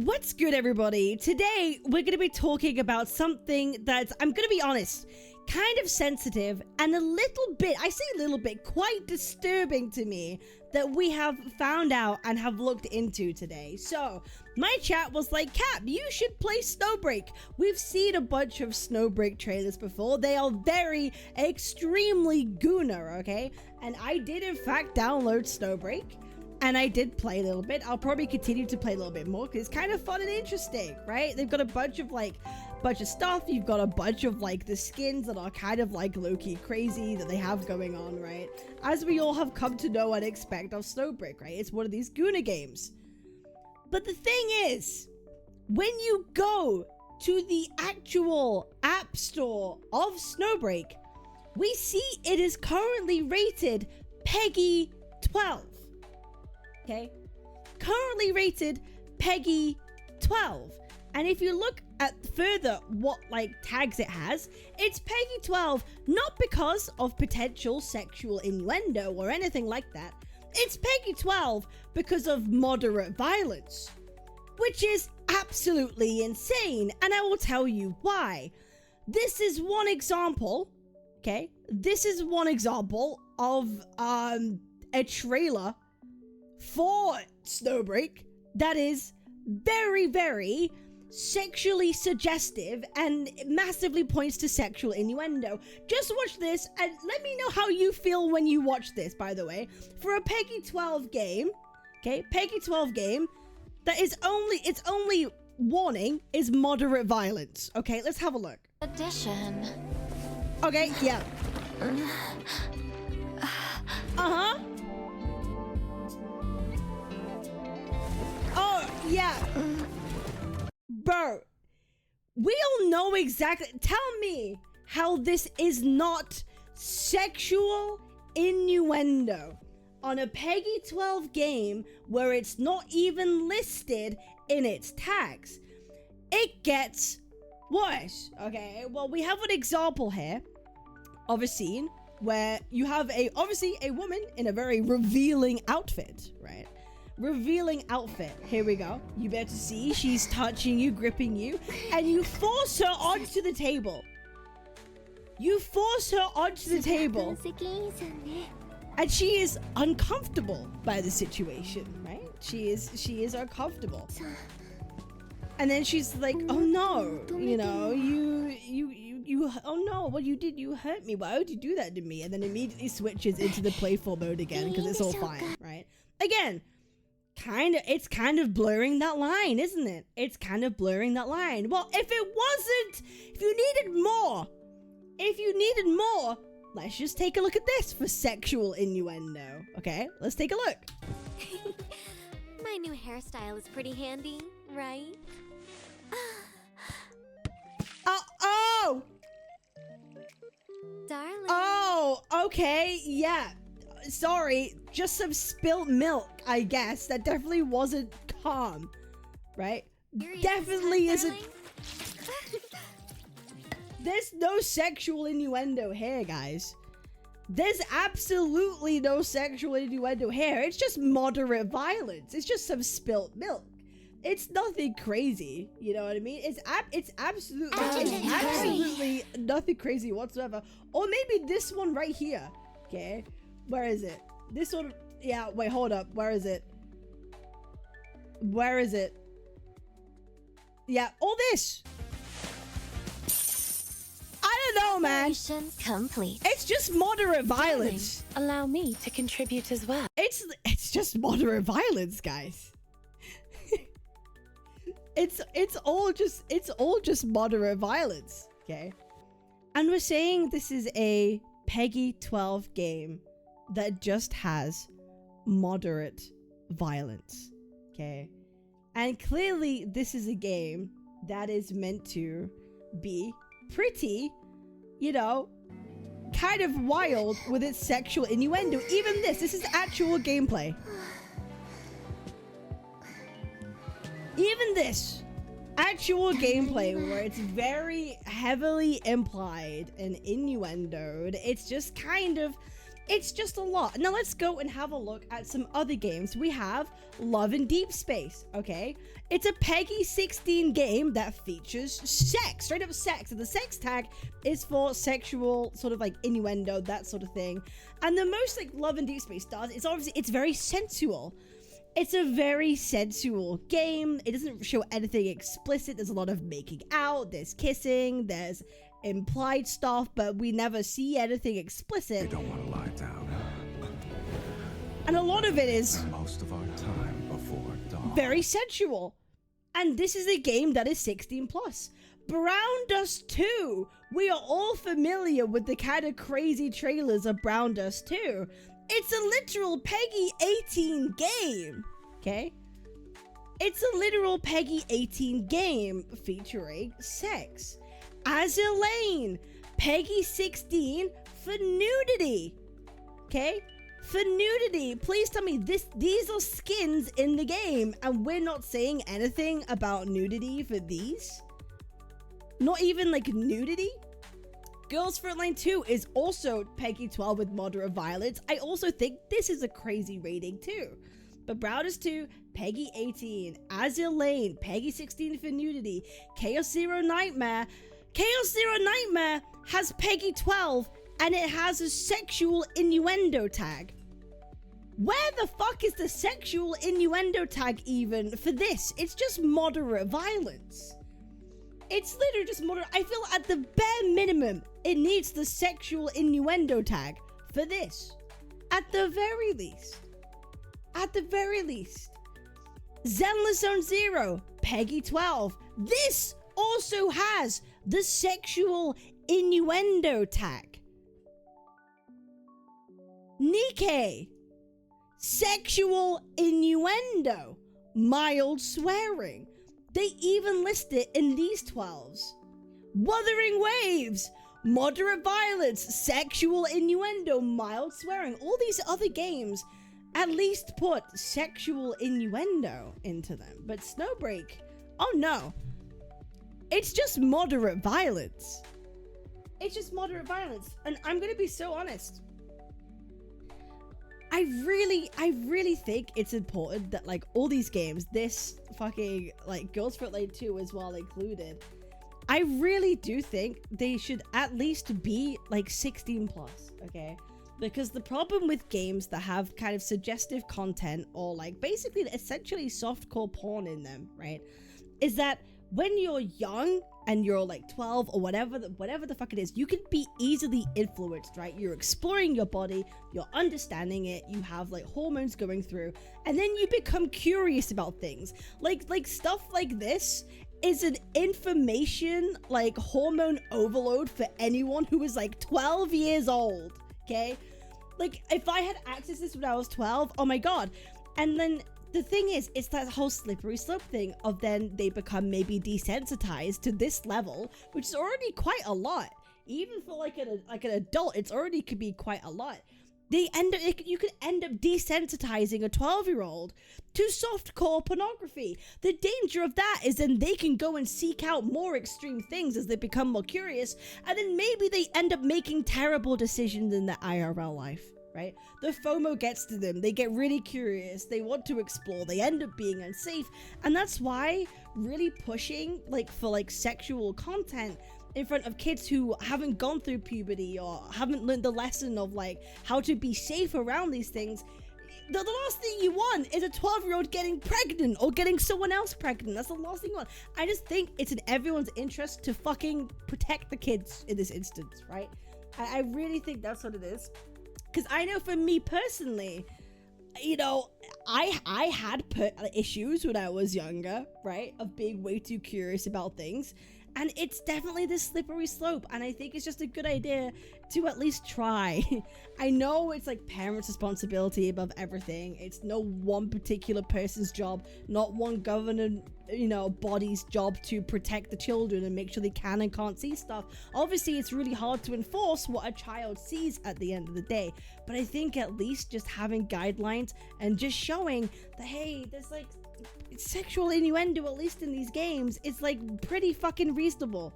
What's good, everybody? Today, we're going to be talking about something that's, I'm going to be honest, kind of sensitive and a little bit, I say a little bit, quite disturbing to me that we have found out and have looked into today. So, my chat was like, Cap, you should play Snowbreak. We've seen a bunch of Snowbreak trailers before. They are very, extremely gooner, okay? And I did, in fact, download Snowbreak. And I did play a little bit. I'll probably continue to play a little bit more because it's kind of fun and interesting, right? They've got a bunch of stuff. You've got a bunch of the skins that are kind of low-key crazy that they have going on, right? As we all have come to know and expect of Snowbreak, right? It's one of these Gooner games. But the thing is, when you go to the actual app store of Snowbreak, we see it is currently rated PEGI 12. Okay, currently rated PEGI 12. And if you look at further what tags it has, it's PEGI 12 not because of potential sexual innuendo or anything like that. It's PEGI 12 because of moderate violence, which is absolutely insane. And I will tell you why. This is one example, okay? This is one example of a trailer for Snowbreak that is very, very sexually suggestive and massively points to sexual innuendo. Just watch this and let me know how you feel when you watch this, by the way. For a PEGI 12 game, okay, PEGI 12 game, that is its only warning is moderate violence. Okay, let's have a look. Addition. Okay, yeah. Uh-huh. Oh, yeah. Bro, we all know exactly. Tell me how this is not sexual innuendo on a PEGI 12 game where it's not even listed in its tags. It gets worse, okay? Well, we have an example here of a scene where you have obviously a woman in a very revealing outfit, right? Revealing outfit. Here we go. You better see she's touching you, gripping you, and you force her onto the table. You force her onto the table. And she is uncomfortable by the situation, right? She is uncomfortable. And then she's like, oh no, you know, oh no, what you did, you hurt me. Why would you do that to me? And then immediately switches into the playful mode again because it's all fine, right? Again, it's kind of blurring that line, isn't it? It's kind of blurring that line. Well, if you needed more, let's just take a look at this for sexual innuendo. Okay, let's take a look. My new hairstyle is pretty handy, right? Oh! Darling. Oh, okay, yeah. Sorry, just some spilt milk, I guess. That definitely wasn't calm, right? Definitely isn't. There's no sexual innuendo here, guys. There's absolutely no sexual innuendo here. It's just moderate violence. It's just some spilt milk. It's nothing crazy. You know what I mean? It's absolutely nothing crazy whatsoever. Or maybe this one right here. Okay. Where is it? This one. Yeah, wait, hold up. Where is it? Where is it? Yeah, all this. I don't know, man. Complete. It's just moderate violence. Allow me to contribute as well. It's just moderate violence, guys. it's all just moderate violence, okay? And we're saying this is a PEGI 12 game that just has moderate violence, okay? And clearly this is a game that is meant to be pretty, you know, kind of wild with its sexual innuendo. Even this is actual gameplay. Even this actual gameplay where it's very heavily implied and innuendoed, it's just kind of, It's just a lot. Now let's go and have a look at some other games. We have Love in Deep Space, okay? It's a Peggy 16 game that features sex, straight up sex. And the sex tag is for sexual sort of like innuendo, that sort of thing. And the most like Love in Deep Space does is obviously it's very sensual. It's a very sensual game. It doesn't show anything explicit. There's a lot of making out, there's kissing, there's implied stuff, but we never see anything explicit. They don't want to lie down. And a lot of it is Spend most of our time before dawn. very sensual. And this is a game that is 16 plus. Brown Dust 2. We are all familiar with the kind of crazy trailers of Brown Dust 2. It's a literal Peggy 18 game, okay? It's a literal Peggy 18 game featuring sex. As Elaine, Peggy 16 for nudity, okay? For nudity. Please tell me these are skins in the game and we're not saying anything about nudity for these? Not even like nudity? Girls Frontline 2 is also Peggy 12 with moderate violence. I also think this is a crazy rating too. But Browders 2, Peggy 18. As Elaine, Peggy 16 for nudity. Chaos Zero Nightmare. Chaos Zero Nightmare has Peggy 12 and it has a sexual innuendo tag. Where the fuck is the sexual innuendo tag even for this? It's just moderate violence. It's literally just moderate. I feel at the bare minimum, it needs the sexual innuendo tag for this. At the very least. At the very least. Zenless Zone Zero, Peggy 12. This also has the sexual innuendo tag. Nikkei, sexual innuendo, mild swearing. They even list it in these 12s. Wuthering Waves, moderate violence, sexual innuendo, mild swearing. All these other games at least put sexual innuendo into them. But Snowbreak, oh no. It's just moderate violence. It's just moderate violence. And I'm gonna be so honest. I really think it's important that like all these games, this fucking like Girls Frontline 2 as well included, I really do think they should at least be like 16 plus, okay? Because the problem with games that have kind of suggestive content or like basically essentially softcore porn in them, right, is that when you're young and you're like 12 or whatever the fuck it is, you can be easily influenced, right? You're exploring your body, you're understanding it, you have like hormones going through, and then you become curious about things. Like stuff like this is an information like hormone overload for anyone who is like 12 years old, okay? Like if I had access to this when I was 12, oh my god. And then the thing is, it's that whole slippery slope thing of then they become maybe desensitized to this level, which is already quite a lot. Even for like an adult, it's already could be quite a lot. You could end up desensitizing a 12-year-old to softcore pornography. The danger of that is then they can go and seek out more extreme things as they become more curious, and then maybe they end up making terrible decisions in their IRL life. Right? The FOMO gets to them. They get really curious. They want to explore. They end up being unsafe. And that's why really pushing like for like sexual content in front of kids who haven't gone through puberty or haven't learned the lesson of like how to be safe around these things. The last thing you want is a 12-year-old getting pregnant or getting someone else pregnant. That's the last thing you want. I just think it's in everyone's interest to fucking protect the kids in this instance, right? I really think that's what it is. Because I know for me personally, you know, I had issues when I was younger, right? Of being way too curious about things. And it's definitely this slippery slope. And I think it's just a good idea to at least try. I know it's like parents' responsibility above everything. It's no one particular person's job, not one government, you know, body's job to protect the children and make sure they can and can't see stuff. Obviously, it's really hard to enforce what a child sees at the end of the day. But I think at least just having guidelines and just showing that, hey, there's like sexual innuendo, at least in these games, it's like pretty fucking reasonable.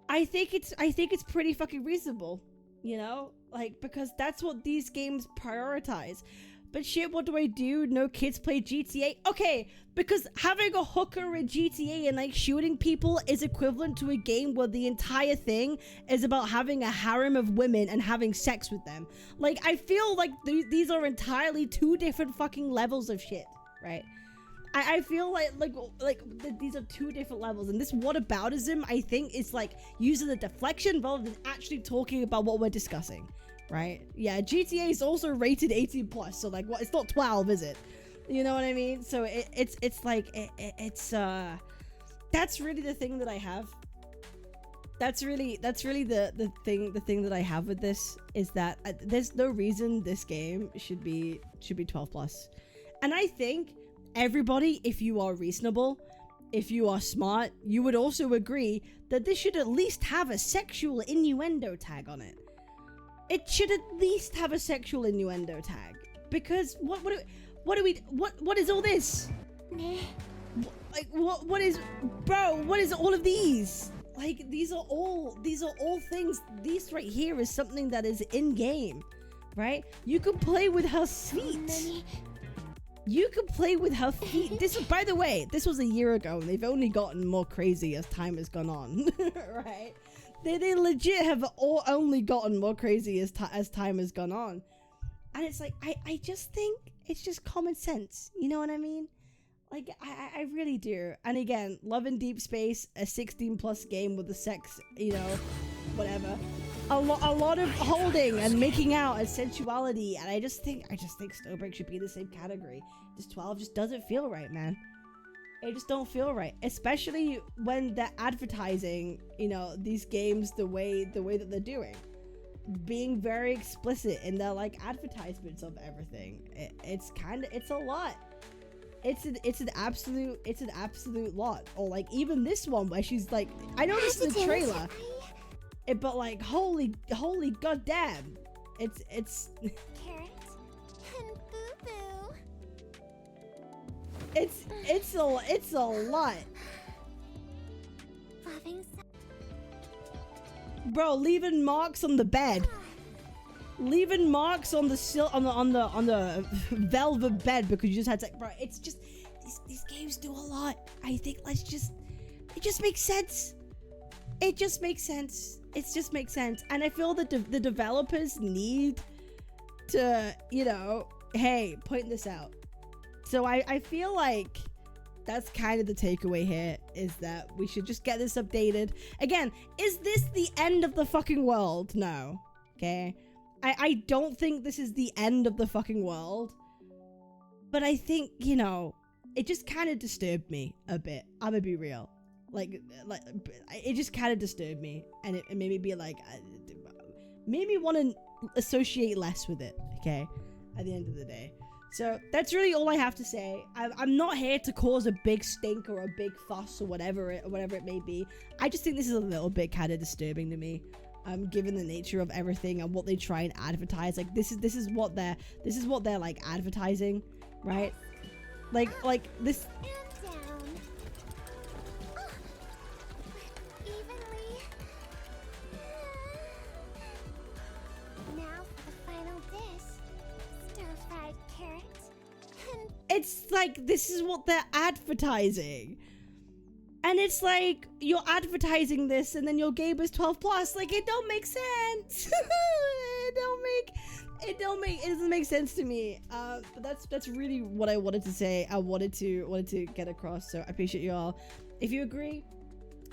I think it's pretty fucking reasonable, you know? Like, because that's what these games prioritize. But shit, what do I do? No kids play GTA? Okay, because having a hooker in GTA and like shooting people is equivalent to a game where the entire thing is about having a harem of women and having sex with them. Like, I feel like these are entirely two different fucking levels of shit, right? I feel like these are two different levels, and this whataboutism, I think, is like using the deflection rather than actually talking about what we're discussing, right? Yeah, GTA is also rated 18 plus, so like, what? It's not 12, is it? You know what I mean? So it's that's really the thing that I have. That's really the thing that I have with this is that there's no reason this game should be 12 plus, and I think everybody, if you are reasonable, if you are smart, you would also agree that this should at least have a sexual innuendo tag on it. It should at least have a sexual innuendo tag, because what is all this? Like what is, bro? What is all of these? Like, these are all things. These right here is something that is in game, right? You can play with her feet. You can play with her feet. This is, by the way, this was a year ago, and they've only gotten more crazy as time has gone on, right? They legit have only gotten more crazy as time has gone on. And it's like, I just think it's just common sense. You know what I mean? Like, I really do. And again, Love in Deep Space, a 16 plus game with the sex, you know, whatever. A lot of holding and making out and sensuality, and I just think Snowbreak should be in the same category. Just 12 just doesn't feel right, man. It just don't feel right, especially when they're advertising, you know, these games the way that they're doing, being very explicit in their like advertisements of everything. It's a lot. It's an absolute lot. Or like even this one where she's like, I know this is a trailer. But like, holy goddamn, it's Carrot and Boo Boo. it's a lot, Loving bro. Leaving marks on the bed, leaving marks on the velvet bed because you just had to, bro. It's just these games do a lot. I think it just makes sense. It just makes sense. It just makes sense. And I feel that the developers need to, you know, hey, point this out. So I feel like that's kind of the takeaway here, is that we should just get this updated. Again, is this the end of the fucking world? No. Okay. I don't think this is the end of the fucking world. But I think, you know, it just kind of disturbed me a bit. I'm gonna be real. Like it just kind of disturbed me, and it made me be like, made me want to associate less with it, okay, at the end of the day. So that's really all I have to say. I'm not here to cause a big stink or a big fuss or whatever it may be. I just think this is a little bit kind of disturbing to me, given the nature of everything and what they try and advertise. Like, this is what they're like advertising, right? Like this. and down. Evenly. Now for the final dish. Stir-fried carrots and It's like, this is what they're advertising. And it's like, you're advertising this and then your game is 12 plus. Like, it don't make sense. It doesn't make sense to me. But that's really what I wanted to say. I wanted to get across. So I appreciate you all. If you agree,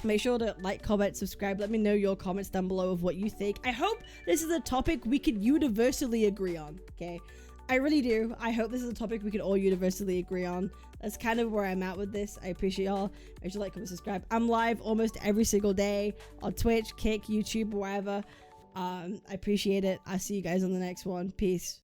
make sure to like, comment, subscribe. Let me know your comments down below of what you think. I hope this is a topic we could universally agree on. Okay, I really do. I hope this is a topic we could all universally agree on. That's kind of where I'm at with this. I appreciate y'all. Make sure to like, comment, subscribe. I'm live almost every single day on Twitch, Kick, YouTube, wherever. I appreciate it. I'll see you guys on the next one. Peace.